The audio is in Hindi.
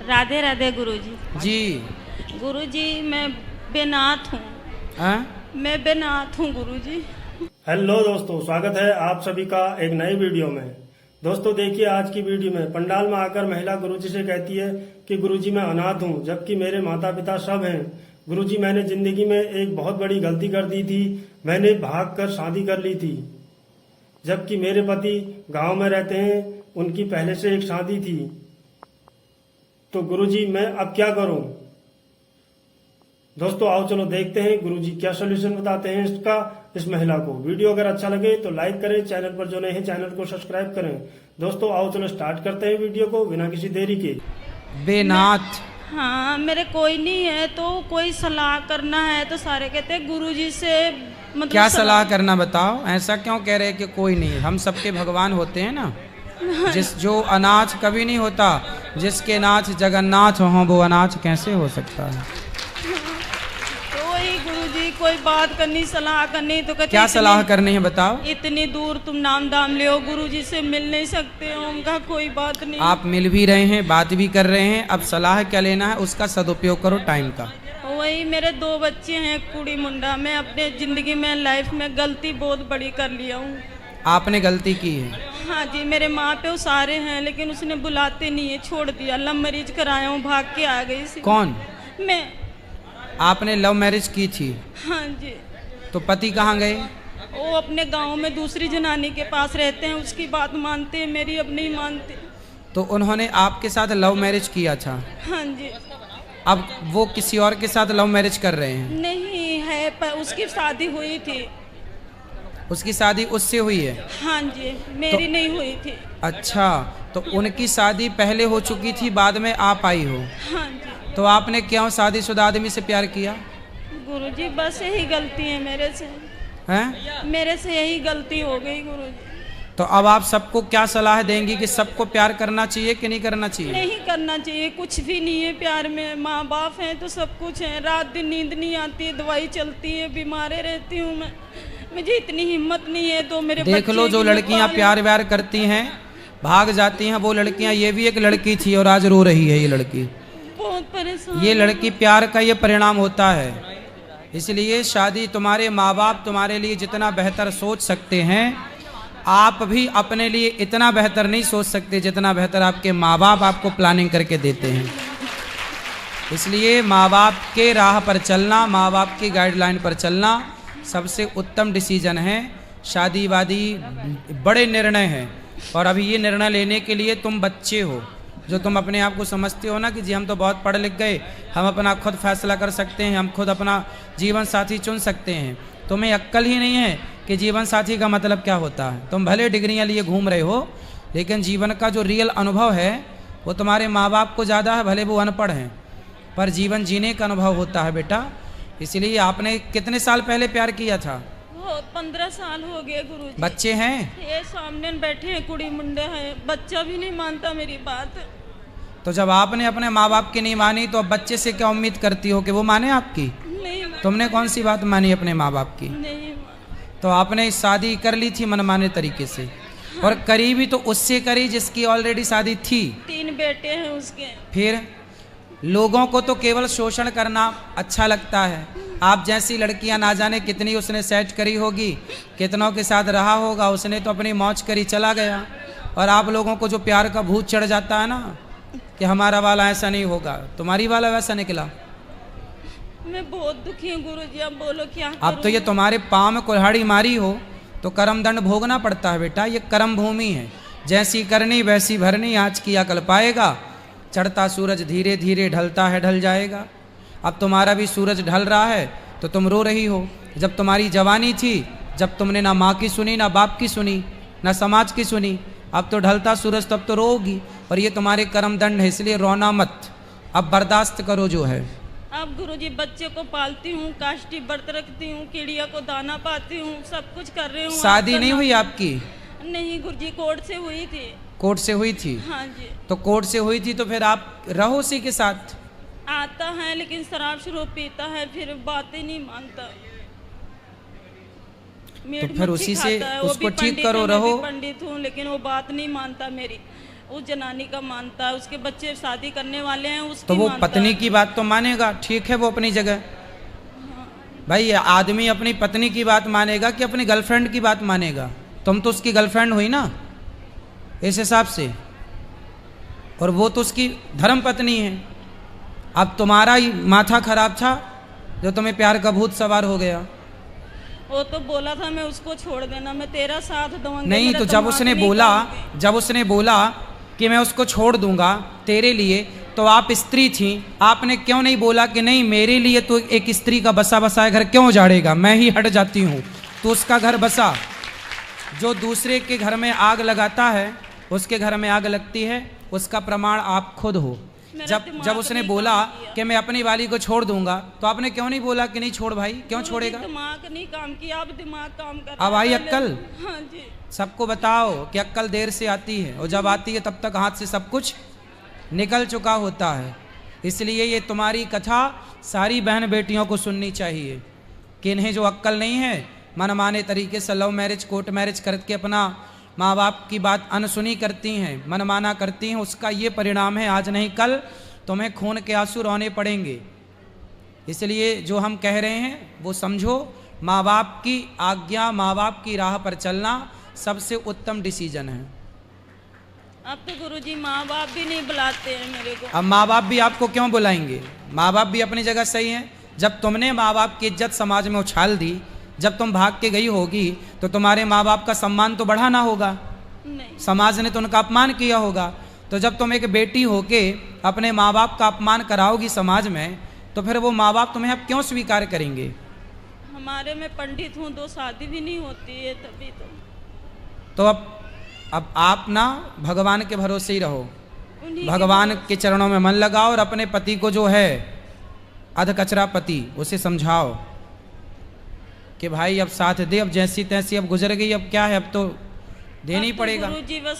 राधे राधे गुरुजी। जी गुरुजी मैं बेनाथ हूँ। हाँ? मैं बेनाथ हूँ गुरुजी। हेलो दोस्तों, स्वागत है आप सभी का एक नई वीडियो में। दोस्तों देखिए, आज की वीडियो में पंडाल में आकर महिला गुरुजी से कहती है कि गुरुजी मैं अनाथ हूँ, जबकि मेरे माता पिता सब हैं। गुरुजी मैंने जिंदगी में एक बहुत बड़ी गलती कर दी थी। मैंने भागकर शादी कर ली थी, जबकि मेरे पति गांव में रहते हैं। उनकी पहले से एक शादी थी। तो गुरुजी मैं अब क्या करूं? दोस्तों आओ चलो देखते हैं गुरुजी क्या सॉल्यूशन बताते हैं इसका इस महिला को। वीडियो अगर अच्छा लगे तो लाइक करें, चैनल पर जो नए हैं चैनल को सब्सक्राइब करें। दोस्तों आओ चलो स्टार्ट करते हैं वीडियो को बिना किसी देरी के। बेनाथ। हाँ, मेरे कोई नहीं है तो कोई सलाह करना है तो सारे कहते हैं गुरुजी से मतलब क्या सलाह करना बताओ? ऐसा क्यों कह रहे कि कोई नहीं? हम सबके भगवान होते हैं ना। जो अनाथ कभी नहीं होता, जिसके नाथ जगन्नाथ हो वो अनाथ कैसे हो सकता है? तो वही गुरुजी कोई बात करनी, सलाह करनी तो कहते क्या सलाह करनी है बताओ? इतनी दूर तुम नाम दाम ले हो, गुरुजी से मिल नहीं सकते हो। उनका कोई बात नहीं। आप मिल भी रहे हैं, बात भी कर रहे हैं, अब सलाह क्या लेना है उसका सदुपयोग करो टाइम का। वही मेरे 2 बच्चे हैं, कुड़ी मुंडा। मैं अपने जिंदगी में लाइफ में गलती बहुत बड़ी कर लिया हूँ। आपने गलती की है? हाँ जी, मेरे माँ पे सारे हैं लेकिन उसने बुलाते नहीं है, छोड़ दिया। लव मैरिज कराया हूँ, भाग के आ गई सी। कौन? मैं। आपने लव मैरिज की थी? हाँ जी। तो पति कहाँ गए? वो अपने गांव में दूसरी जनानी के पास रहते हैं, उसकी बात मानते हैं, मेरी अब नहीं मानते। तो उन्होंने आपके साथ लव मैरिज किया था? हाँ जी। अब वो किसी और के साथ लव मैरिज कर रहे हैं? नहीं है, पर उसकी शादी हुई थी। उसकी शादी उससे हुई है? हाँ जी, मेरी तो, नहीं हुई थी। अच्छा, तो उनकी शादी पहले हो चुकी थी, बाद में आप आई हो? हाँ जी। तो आपने क्यों शादीशुदा आदमी से प्यार किया? गुरुजी बस यही गलती है मेरे से। हैं? मेरे से यही गलती हो गई गुरुजी। तो अब आप सबको क्या सलाह देंगी कि सबको प्यार करना चाहिए कि नहीं करना चाहिए? नहीं करना चाहिए, कुछ भी नहीं है प्यार में। माँ बाप हैं तो सब कुछ है। रात दिन नींद नहीं आती है, दवाई चलती है, बीमारे रहती हूँ मैं। मुझे इतनी हिम्मत नहीं है तो मेरे देख लो, जो लड़कियां प्यार व्यार करती हैं भाग जाती हैं वो लड़कियां। ये भी एक लड़की थी और आज रो रही है ये लड़की। बहुत परेशान। ये लड़की प्यार का ये परिणाम होता है। इसलिए शादी, तुम्हारे माँ बाप तुम्हारे लिए जितना बेहतर सोच सकते हैं, आप भी अपने लिए इतना बेहतर नहीं सोच सकते जितना बेहतर आपके माँ बाप आपको प्लानिंग करके देते हैं। इसलिए माँ बाप के राह पर चलना, माँ बाप की गाइडलाइन पर चलना सबसे उत्तम डिसीजन है। शादी वादी बड़े निर्णय हैं और अभी ये निर्णय लेने के लिए तुम बच्चे हो। जो तुम अपने आप को समझते हो ना कि जी हम तो बहुत पढ़ लिख गए, हम अपना खुद फैसला कर सकते हैं, हम खुद अपना जीवन साथी चुन सकते हैं। तुम्हें अक्ल ही नहीं है कि जीवन साथी का मतलब क्या होता है। तुम भले डिग्रियां लिए घूम रहे हो, लेकिन जीवन का जो रियल अनुभव है वो तुम्हारे माँ बाप को ज़्यादा है, भले वो अनपढ़ हैं, पर जीवन जीने का अनुभव होता है बेटा। इसलिए आपने कितने साल पहले प्यार किया था? 15 साल हो गए गुरुजी। बच्चे हैं? ये सामने बैठे हैं, कुड़ी मुंडे हैं, बच्चा भी नहीं मानता मेरी बात। तो जब आपने अपने माँ बाप की नहीं मानी तो अब बच्चे से क्या उम्मीद करती हो कि वो माने आपकी? नहीं। तुमने कौन सी बात मानी अपने माँ बाप की? नहीं। तो आपने शादी कर ली थी मनमाने तरीके से। हाँ। और करी भी तो उससे करी जिसकी ऑलरेडी शादी थी। 3 बेटे हैं उसके। फिर लोगों को तो केवल शोषण करना अच्छा लगता है। आप जैसी लड़कियां ना जाने कितनी उसने सेट करी होगी, कितनों के साथ रहा होगा, उसने तो अपनी मौज करी चला गया। और आप लोगों को जो प्यार का भूत चढ़ जाता है ना कि हमारा वाला ऐसा नहीं होगा, तुम्हारी वाला वैसा निकला। मैं बहुत दुखी हूँ गुरुजी, अब बोलो क्या करूं? अब तो ये तुम्हारे पाँव में कुल्हाड़ी मारी हो तो कर्म दंड भोगना पड़ता है बेटा। ये कर्म भूमि है, जैसी करनी वैसी भरनी, आज किया कल पाएगा। चढ़ता सूरज धीरे धीरे ढलता है, ढल जाएगा। अब तुम्हारा भी सूरज ढल रहा है तो तुम रो रही हो। जब तुम्हारी जवानी थी, जब तुमने ना माँ की सुनी, ना बाप की सुनी, ना समाज की सुनी, अब तो ढलता सूरज, तब तो रोगी। और ये तुम्हारे कर्म दंड है, इसलिए रोना मत, अब बर्दाश्त करो जो है। अब गुरुजी बच्चे को पालती हूँ, काष्टी व्रत रखती हूँ, चिड़िया को दाना पाती हूँ, सब कुछ कर रही हूँ। शादी नहीं हुई आपकी? नहीं गुरुजी, कोर्ट से हुई थी। कोर्ट से हुई थी? हाँ जी। तो कोर्ट से हुई थी तो फिर आप रहो उसी के साथ? आता है लेकिन शराब शरोब पीता है, फिर बातें नहीं मानता। तो फिर उसी से उसको ठीक करो, रहो। पंडित हूँ लेकिन वो बात नहीं मानता मेरी। उस जनानी का मानता है, उसके बच्चे शादी करने वाले हैं उसकी तो वो मानता पत्नी है। की बात तो मानेगा, ठीक है, वो अपनी जगह। भाई आदमी अपनी पत्नी की बात मानेगा कि अपनी गर्लफ्रेंड की बात मानेगा? तुम तो उसकी गर्लफ्रेंड हुई ना इस हिसाब से, और वो तो उसकी धर्म पत्नी है। अब तुम्हारा ही माथा खराब था जो तुम्हें प्यार का भूत सवार हो गया। वो तो बोला था मैं उसको छोड़ देना, मैं तेरा साथ दूंगी। नहीं मेरा तो जब दिमाग उसने नहीं बोला, करूंगी। जब उसने बोला कि मैं उसको छोड़ दूंगा तेरे लिए, तो आप स्त्री थी, आपने क्यों नहीं बोला कि नहीं मेरे लिए तो एक स्त्री का बसा बसाया घर क्यों उजाड़ेगा, मैं ही हट जाती हूँ। तो उसका घर बसा। जो दूसरे के घर में आग लगाता है उसके घर में आग लगती है, उसका प्रमाण आप खुद हो। मेरा जब दिमाग जब उसने नहीं बोला काम किया। कि मैं अपनी वाली को छोड़ दूंगा, तो आपने क्यों नहीं बोला कि नहीं छोड़ भाई, क्यों गुरुजी, छोड़ेगा? दिमाग नहीं काम किया, अब दिमाग काम कर अब आई रहा है। अक्ल? हाँ जी। सबको बताओ कि अक्ल देर से आती है, और जब आती है तब तक हाथ से सब कुछ निकल चुका होता है। इसलिए ये तुम्हारी कथा सारी बहन बेटियों को सुननी चाहिए कि इन्हें जो अक्ल नहीं है, मनमाने तरीके से लव मैरिज कोर्ट मैरिज करके अपना माँ बाप की बात अनसुनी करती हैं, मनमाना करती हैं, उसका ये परिणाम है आज नहीं कल तुम्हें खून के आंसू रोने पड़ेंगे। इसलिए जो हम कह रहे हैं वो समझो, माँ बाप की आज्ञा, माँ बाप की राह पर चलना सबसे उत्तम डिसीजन है। अब तो गुरुजी माँ बाप भी नहीं बुलाते हैं मेरे को। अब माँ बाप भी आपको क्यों बुलाएंगे? माँ बाप भी अपनी जगह सही हैं। जब तुमने माँ बाप की इज्जत समाज में उछाल दी, जब तुम भाग के गई होगी, तो तुम्हारे माँ बाप का सम्मान तो बढ़ा ना होगा, नहीं, समाज ने तो उनका अपमान किया होगा। तो जब तुम एक बेटी होके अपने माँ बाप का अपमान कराओगी समाज में, तो फिर वो माँ बाप तुम्हें अब क्यों स्वीकार करेंगे? हमारे में पंडित हूँ, 2 शादी भी नहीं होती है तभी तो अब आप ना भगवान के भरोसे ही रहो, उन्हीं के भगवान भरोसे। के चरणों में मन लगाओ, और अपने पति को जो है अध कचरा पति, उसे समझाओ कि भाई अब साथ दे, अब जैसी तैसी अब गुजर गई, अब क्या है, अब तो देना ही अब तो पड़ेगा। गुरुजी बस